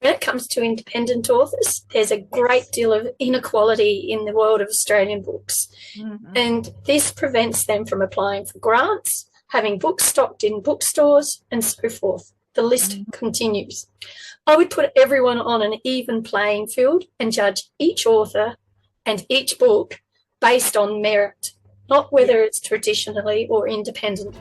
when it comes to independent authors, there's a great deal of inequality in the world of Australian books. And this prevents them from applying for grants, having books stocked in bookstores, and so forth. The list continues. I would put everyone on an even playing field and judge each author and each book based on merit, not whether it's traditionally or independently.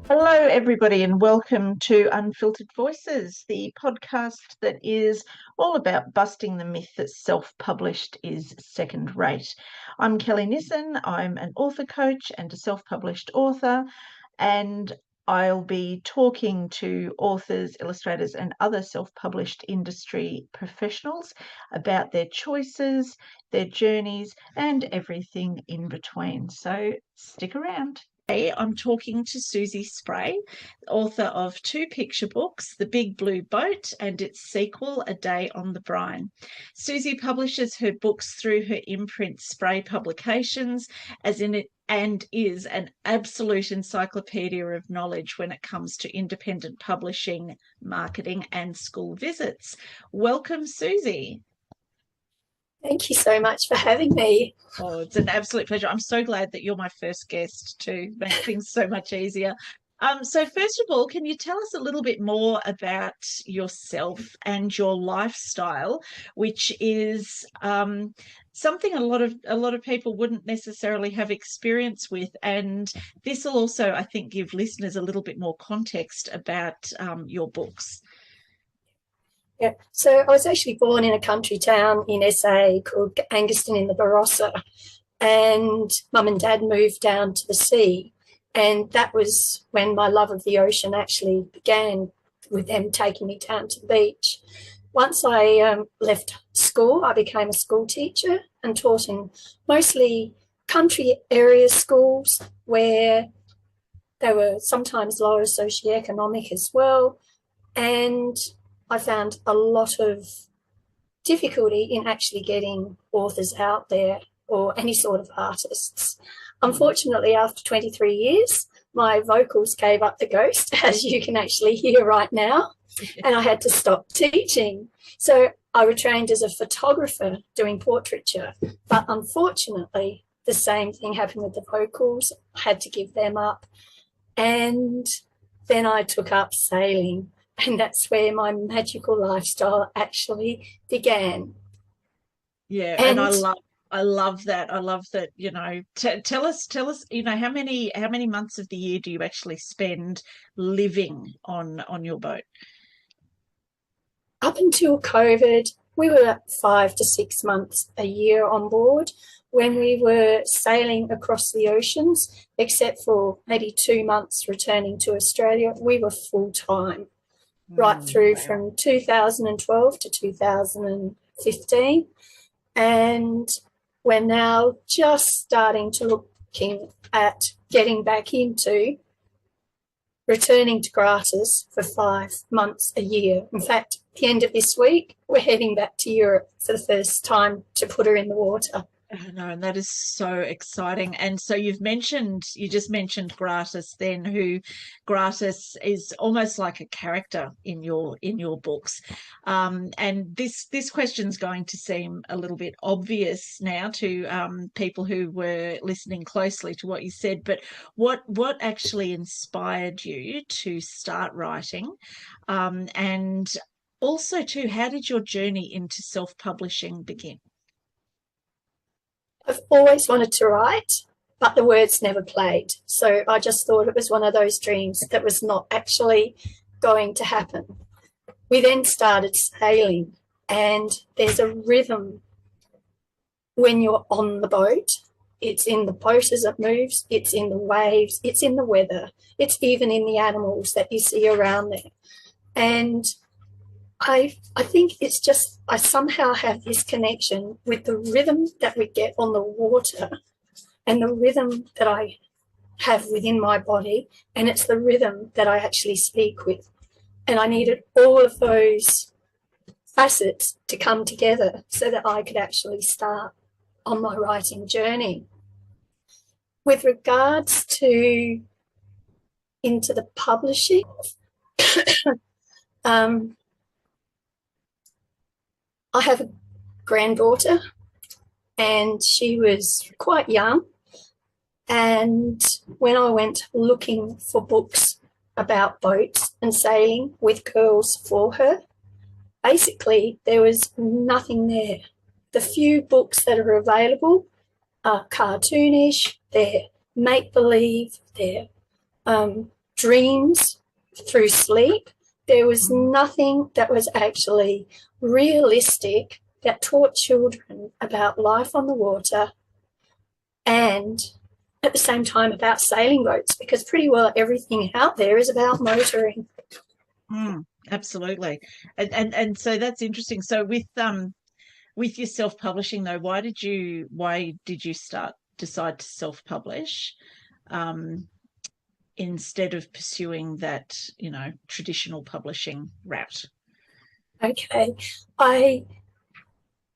Hello, everybody, and welcome to Unfiltered Voices, the podcast that is all about busting the myth that self-published is second-rate. I'm Kelly Nissen. I'm an author coach and a self-published author, and I'll be talking to authors, illustrators, and other self-published industry professionals about their choices, their journeys, and everything in between. So stick around. Today, I'm talking to Susea Spray, author of two picture books, The Big Blue Boat and its sequel, A Day on the Brine. Susea publishes her books through her imprint Spray Publications, and is an absolute encyclopedia of knowledge when it comes to independent publishing, marketing, and school visits. Welcome, Susea. Thank you so much for having me. Oh, it's an absolute pleasure. I'm so glad that you're my first guest to make things so much easier. So first of all, can you tell us a little bit more about yourself and your lifestyle, which is something a lot of people wouldn't necessarily have experience with, and this will also, I think, give listeners a little bit more context about your books. Yeah, so I was actually born in a country town in SA called Angaston in the Barossa, and Mum and Dad moved down to the sea, and that was when my love of the ocean actually began, with them taking me down to the beach. Once I left school, I became a school teacher and taught in mostly country area schools where they were sometimes lower socioeconomic as well, and I found a lot of difficulty in actually getting authors out there or any sort of artists. Unfortunately, after 23 years, my vocals gave up the ghost, as you can actually hear right now, and I had to stop teaching. So I retrained as a photographer doing portraiture, but unfortunately, the same thing happened with the vocals. I had to give them up. And then I took up sailing. And that's where my magical lifestyle actually began. Yeah, and I love that. I love that. You know, tell us. You know, how many months of the year do you actually spend living on your boat? Up until COVID, we were 5 to 6 months a year on board. When we were sailing across the oceans, except for maybe 2 months returning to Australia, we were full time. Right through from 2012 to 2015, and we're now just starting to looking at getting back into returning to gratis for 5 months a year. In fact, at the end of this week, we're heading back to Europe for the first time to put her in the water. Oh, no, and that is so exciting. And so you just mentioned Gratis then, who Gratis is almost like a character in your books. And this question's going to seem a little bit obvious now to people who were listening closely to what you said, but what actually inspired you to start writing? And also too, how did your journey into self-publishing begin? I've always wanted to write, but the words never played. So I just thought it was one of those dreams that was not actually going to happen. We then started sailing, and there's a rhythm when you're on the boat. It's in the boat as it moves, it's in the waves, it's in the weather, it's even in the animals that you see around there. And I think it's just, I somehow have this connection with the rhythm that we get on the water and the rhythm that I have within my body, and it's the rhythm that I actually speak with. And I needed all of those facets to come together so that I could actually start on my writing journey. with regards to into the publishing, um, I have a granddaughter and she was quite young. And when I went looking for books about boats and sailing with girls for her, basically there was nothing there. The few books that are available are cartoonish, they're make-believe, they're dreams through sleep. There was nothing that was actually realistic that taught children about life on the water and at the same time about sailing boats, because pretty well everything out there is about motoring. Absolutely. And so that's interesting. So with your self-publishing though, why did you decide to self-publish instead of pursuing that, traditional publishing route? Okay. I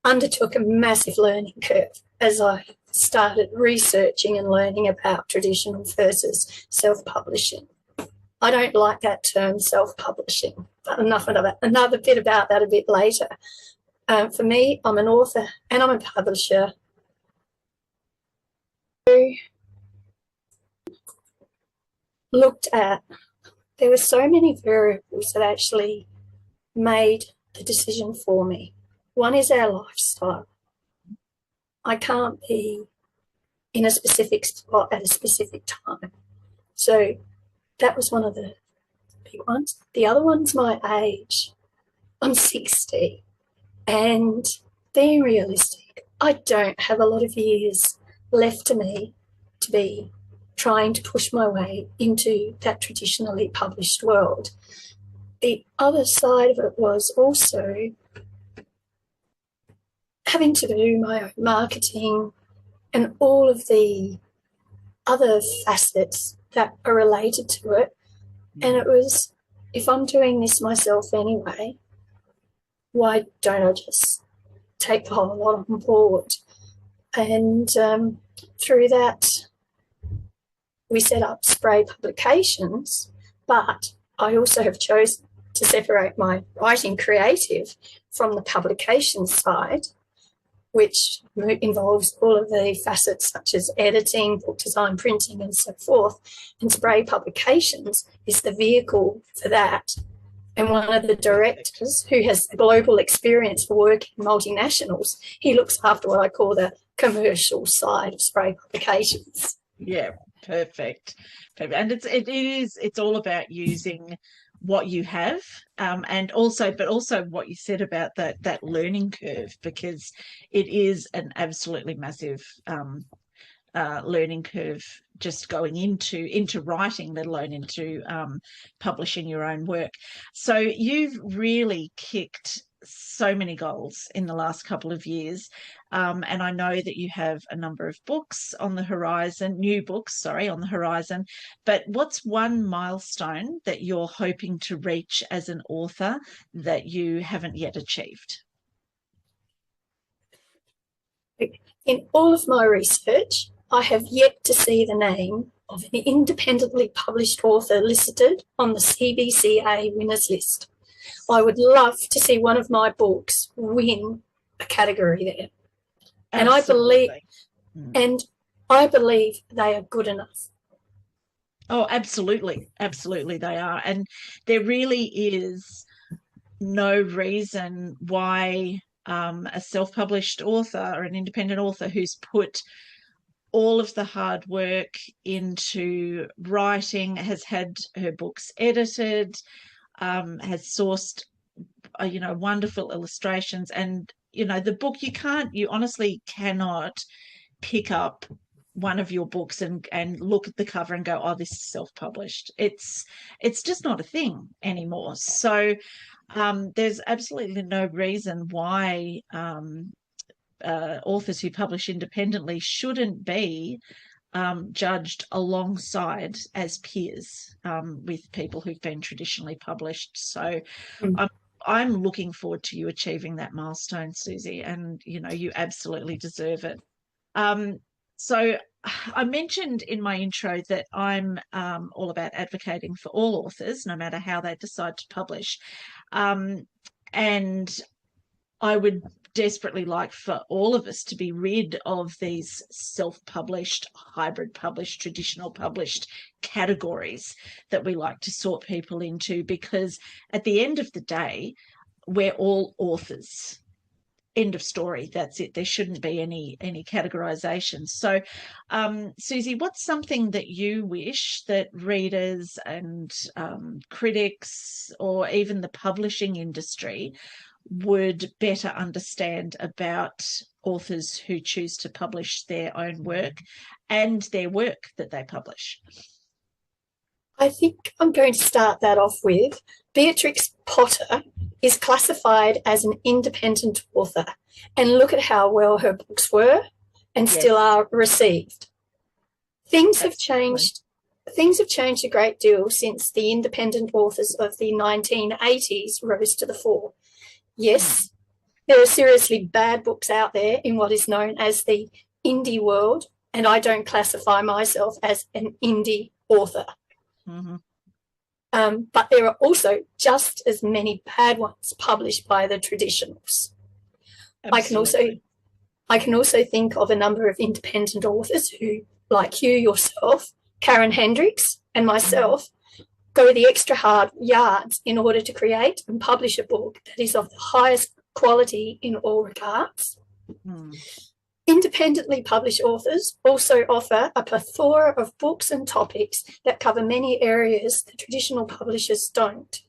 undertook a massive learning curve as I started researching and learning about traditional versus self-publishing. I don't like that term self-publishing, but enough of that. Another bit about that a bit later. For me, I'm an author and I'm a publisher. Looked at, there were so many variables that actually made the decision for me. One is our lifestyle. I can't be in a specific spot at a specific time. So that was one of the big ones. The other one's my age. I'm 60, and being realistic, I don't have a lot of years left to me to be trying to push my way into that traditionally published world. The other side of it was also having to do my own marketing and all of the other facets that are related to it. And it was, if I'm doing this myself anyway, why don't I just take the whole lot on board? And through that, we set up Spray Publications, but I also have chosen to separate my writing creative from the publication side, which involves all of the facets such as editing, book design, printing, and so forth. And Spray Publications is the vehicle for that. And one of the directors, who has global experience for working in multinationals, he looks after what I call the commercial side of Spray Publications. Yeah, perfect. And it's all about using what you have, but also what you said about that learning curve, because it is an absolutely massive learning curve just going into writing, let alone into publishing your own work. So you've really kicked so many goals in the last couple of years, and I know that you have a number of books on the horizon, new books, sorry, on the horizon. But what's one milestone that you're hoping to reach as an author that you haven't yet achieved? In all of my research, I have yet to see the name of an independently published author listed on the CBCA winners list. I would love to see one of my books win a category there. Absolutely. And I believe they are good enough. Oh, absolutely. Absolutely they are. And there really is no reason why a self-published author or an independent author who's put all of the hard work into writing, has had her books edited, has sourced wonderful illustrations, and the book, you honestly cannot pick up one of your books and look at the cover and go, oh, this is self-published. It's just not a thing anymore. So there's absolutely no reason why authors who publish independently shouldn't be judged alongside as peers with people who've been traditionally published. So I'm looking forward to you achieving that milestone, Susie, and you absolutely deserve it. So I mentioned in my intro that I'm all about advocating for all authors, no matter how they decide to publish. And I would desperately like for all of us to be rid of these self-published, hybrid published, traditional published categories that we like to sort people into, because at the end of the day, we're all authors. End of story. That's it. There shouldn't be any categorization. So, Susie, what's something that you wish that readers and critics, or even the publishing industry, would better understand about authors who choose to publish their own work and their work that they publish? I think I'm going to start that off with Beatrix Potter is classified as an independent author, and look at how well her books were and still are received. Things have changed. Things have changed a great deal since the independent authors of the 1980s rose to the fore. Yes, there are seriously bad books out there in what is known as the indie world, and I don't classify myself as an indie author. Mm-hmm. But there are also just as many bad ones published by the traditionals. Absolutely. I can also think of a number of independent authors who, like you yourself, Karen Hendricks, and myself, go the extra hard yards in order to create and publish a book that is of the highest quality in all regards. Independently published authors also offer a plethora of books and topics that cover many areas the traditional publishers don't.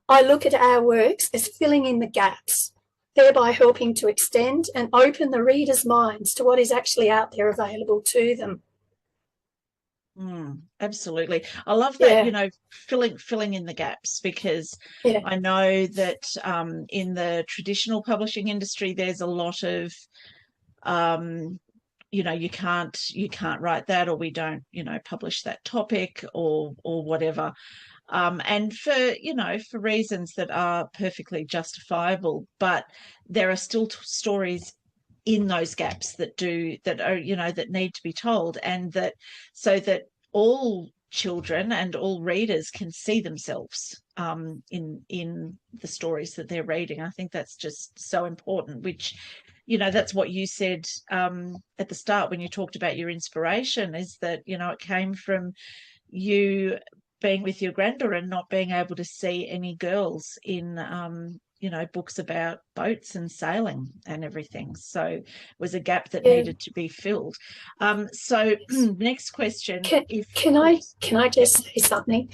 I look at our works as filling in the gaps, thereby helping to extend and open the readers' minds to what is actually out there available to them. Absolutely. I love that, filling in the gaps, because I know that in the traditional publishing industry, there's a lot of you can't write that, or we don't publish that topic, or whatever, and for reasons that are perfectly justifiable, but there are still stories in those gaps that need to be told, and so that all children and all readers can see themselves in the stories that they're reading. I think that's just so important, which that's what you said at the start when you talked about your inspiration, is that it came from you being with your granddaughter and not being able to see any girls in books about boats and sailing and everything. So it was a gap that needed to be filled. So next question. Can I just say something?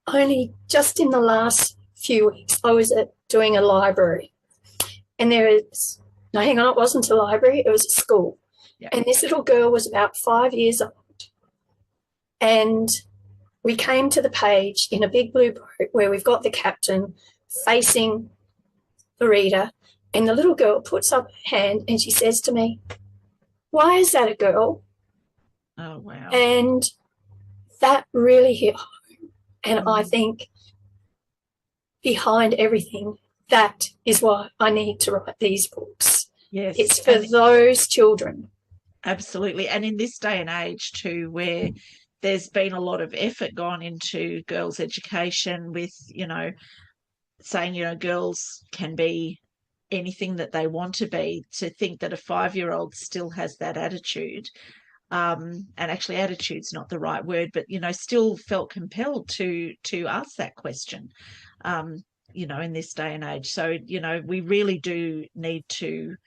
Only just in the last few weeks, I was doing a library, and it wasn't a library, it was a school. Yep. And this little girl was about 5 years old. And we came to the page in a big blue boat where we've got the captain facing the reader, and the little girl puts up her hand and she says to me, "Why is that a girl?" Oh, wow. And that really hit home. And I think behind everything, that is why I need to write these books. Yes. It's for those children. Absolutely. And in this day and age too, where there's been a lot of effort gone into girls' education with, saying, girls can be anything that they want to be, to think that a 5-year-old still has that attitude. And actually attitude's not the right word, but, still felt compelled to ask that question, in this day and age. So, we really do need to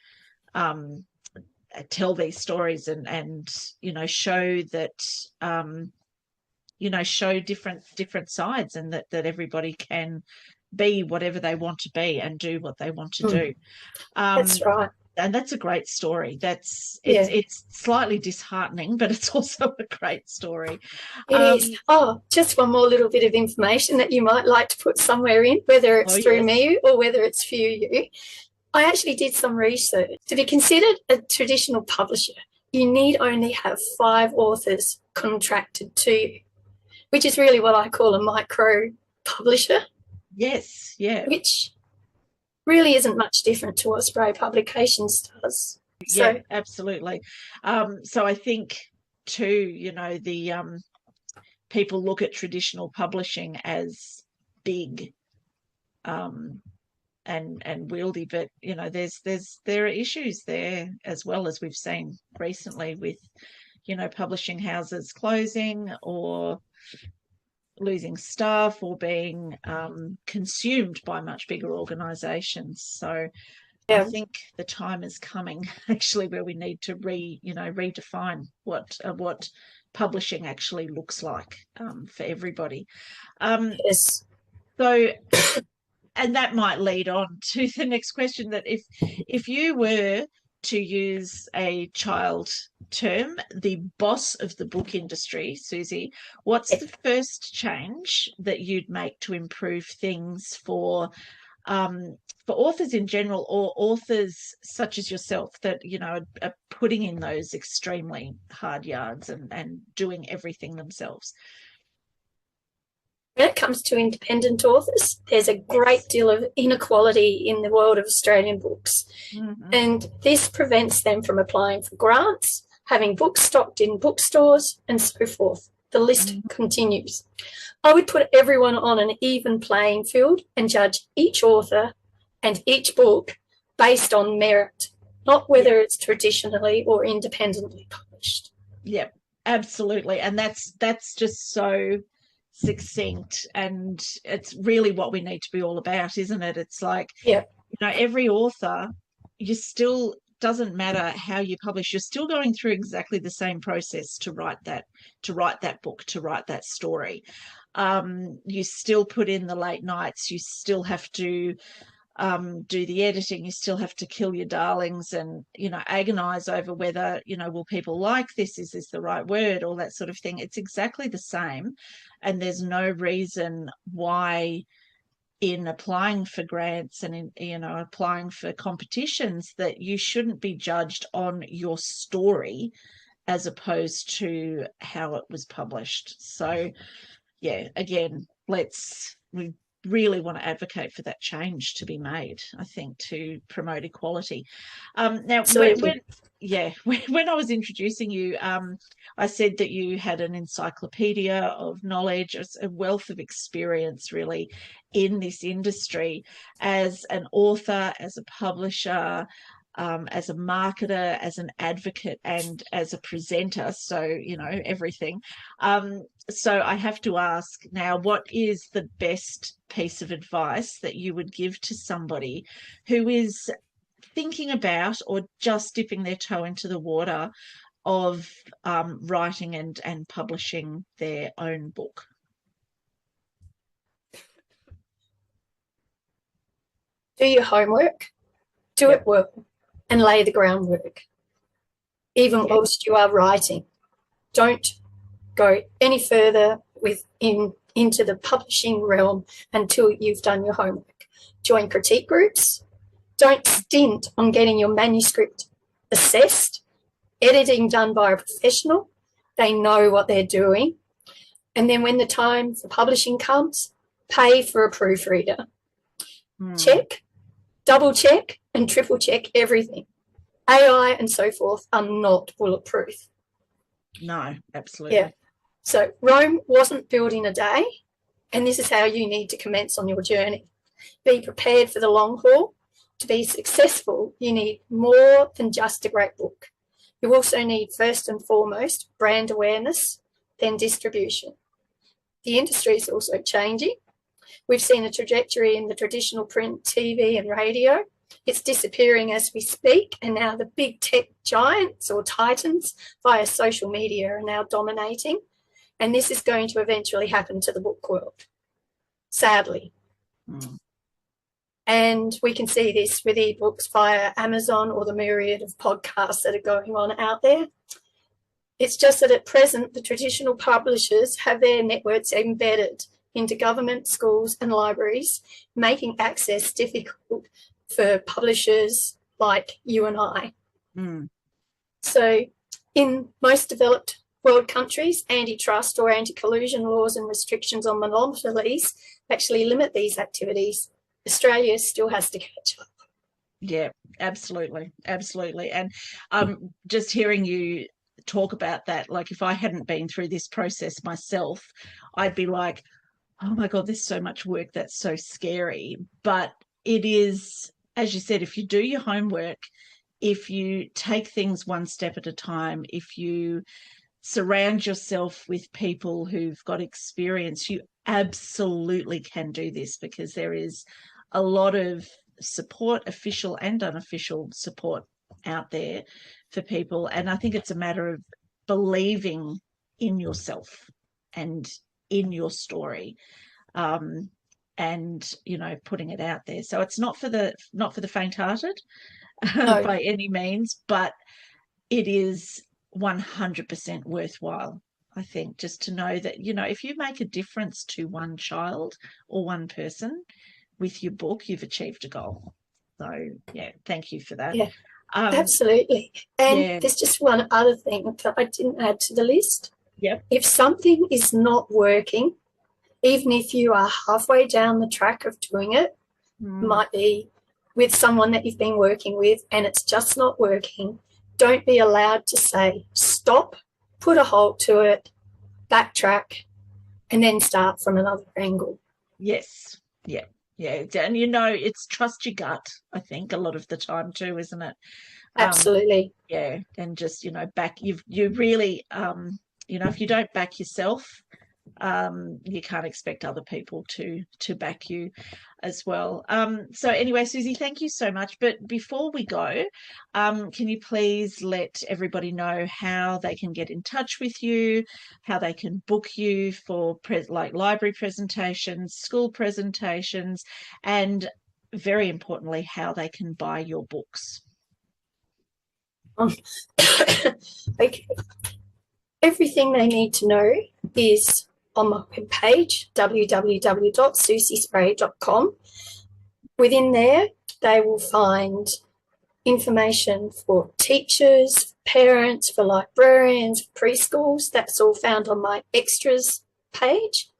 tell these stories and show that, show different sides, and that everybody can be whatever they want to be and do what they want to do. That's right. And that's a great story. It's slightly disheartening, but it's also a great story. It is. Oh, just one more little bit of information that you might like to put somewhere in, whether it's through me or whether it's for you. I actually did some research. To be considered a traditional publisher, you need only have 5 authors contracted to you, which is really what I call a micro publisher. Yes, yeah. Which really isn't much different to what Spray Publications does. So, yeah, absolutely. So I think too, you know, the people look at traditional publishing as big and wieldy, but you know, there are issues there as well, as we've seen recently with, you know, publishing houses closing or losing staff or being consumed by much bigger organizations. So I yeah, think the time is coming actually where we need to redefine what publishing actually looks like for everybody. yes. So, and that might lead on to the next question, that if you were to use a child term, the boss of the book industry, Susie, what's the first change that you'd make to improve things for authors in general, or authors such as yourself that, you know, are putting in those extremely hard yards and doing everything themselves? When it comes to independent authors, there's a great deal of inequality in the world of Australian books. Mm-hmm. And this prevents them from applying for grants, having books stocked in bookstores, and so forth. The list continues. I would put everyone on an even playing field and judge each author and each book based on merit, not whether it's traditionally or independently published. Yep, absolutely. And that's just so succinct, and it's really what we need to be all about, isn't it? It's like, yeah, you know, every author, you still, doesn't matter how you publish, you're still going through exactly the same process to write that book, to write that story. You still put in the late nights, you still have to do the editing, you still have to kill your darlings and, you know, agonize over whether, you know, will people like this, is this the right word, all that sort of thing. It's exactly the same, and there's no reason why in applying for grants and in, you know, applying for competitions, that you shouldn't be judged on your story as opposed to how it was published. So yeah, again, we really want to advocate for that change to be made, I think, to promote equality. Now, absolutely. when I was introducing you, I said that you had an encyclopedia of knowledge, a wealth of experience, really, in this industry as an author, as a publisher, as a marketer, as an advocate, and as a presenter. So, you know, everything. So I have to ask now, what is the best piece of advice that you would give to somebody who is thinking about or just dipping their toe into the water of writing and publishing their own book? Do your homework, do Yep. it well, and lay the groundwork, even whilst you are writing. Don't go any further into the publishing realm until you've done your homework. Join critique groups. Don't stint on getting your manuscript assessed, editing done by a professional. They know what they're doing. And then when the time for publishing comes, pay for a proofreader. Check, double check, and triple check everything. AI and so forth are not bulletproof. No, absolutely. Yeah. So Rome wasn't built in a day, and this is how you need to commence on your journey. Be prepared for the long haul. To be successful, you need more than just a great book. You also need, first and foremost, brand awareness, then distribution. The industry is also changing. We've seen a trajectory in the traditional print, TV, and radio. It's disappearing as we speak, and now the big tech giants or titans via social media are now dominating. And this is going to eventually happen to the book world, sadly. And we can see this with ebooks via Amazon or the myriad of podcasts that are going on out there. It's just that at present, the traditional publishers have their networks embedded into government, schools, and libraries, making access difficult for publishers like you and I. So in most developed world countries, antitrust or anti-collusion laws and restrictions on monopolies actually limit these activities. Australia still has to catch up. Yeah, absolutely. Absolutely. And just hearing you talk about that, like if I hadn't been through this process myself, I'd be like, oh my God, there's so much work that's so scary. But it is, as you said, if you do your homework, if you take things one step at a time, if you surround yourself with people who've got experience, you absolutely can do this, because there is a lot of support, official and unofficial support out there for people. And I think it's a matter of believing in yourself and in your story, and putting it out there. So it's not for the faint-hearted No. by any means, but it is 100% worthwhile, I think, just to know that, if you make a difference to one child or one person with your book, you've achieved a goal. So, yeah, thank you for that. Yeah, Um, absolutely. And yeah, there's just one other thing that I didn't add to the list. yep. If something is not working, even if you are halfway down the track of doing it, might be with someone that you've been working with and it's just not working, don't be allowed to say stop, put a halt to it, backtrack, and then start from another angle. Yes. Yeah. Yeah. And it's trust your gut, I think, a lot of the time too, isn't it? Absolutely. Yeah. And just, back you really if you don't back yourself, you can't expect other people to back you as well. So anyway, Susie, thank you so much. But before we go, can you please let everybody know how they can get in touch with you, how they can book you for like library presentations, school presentations, and very importantly, how they can buy your books? Okay. Everything they need to know is on my webpage, www.suseaspray.com. Within there, they will find information for teachers, parents, for librarians, preschools. That's all found on my extras page.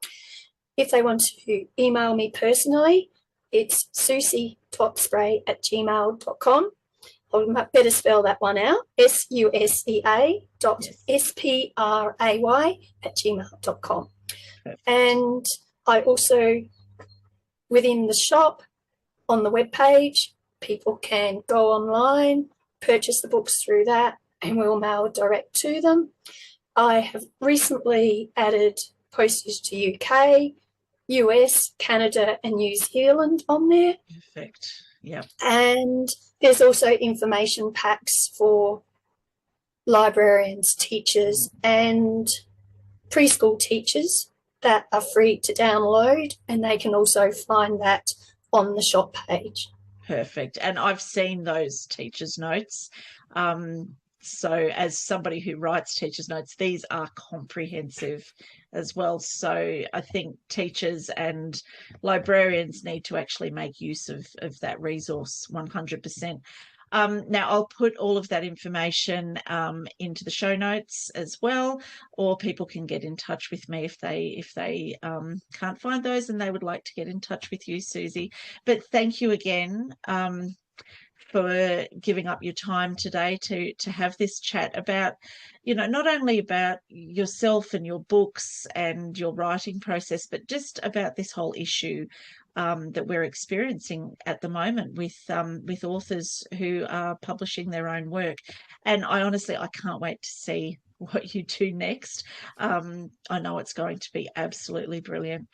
If they want to email me personally, it's susea.spray@gmail.com. I better spell that one out, susea.spray@gmail.com. And I also, within the shop, on the webpage, people can go online, purchase the books through that, and we'll mail direct to them. I have recently added postage to UK, US, Canada, and New Zealand on there. Perfect. Yeah. And there's also information packs for librarians, teachers, and preschool teachers that are free to download, and they can also find that on the shop page. Perfect. And I've seen those teachers' notes. So as somebody who writes teachers' notes, these are comprehensive as well. So I think teachers and librarians need to actually make use of that resource 100%. Now, I'll put all of that information into the show notes as well, or people can get in touch with me if they can't find those and they would like to get in touch with you, Susie. But thank you again for giving up your time today to have this chat about, not only about yourself and your books and your writing process, but just about this whole issue that we're experiencing at the moment with authors who are publishing their own work. And I can't wait to see what you do next. I know it's going to be absolutely brilliant.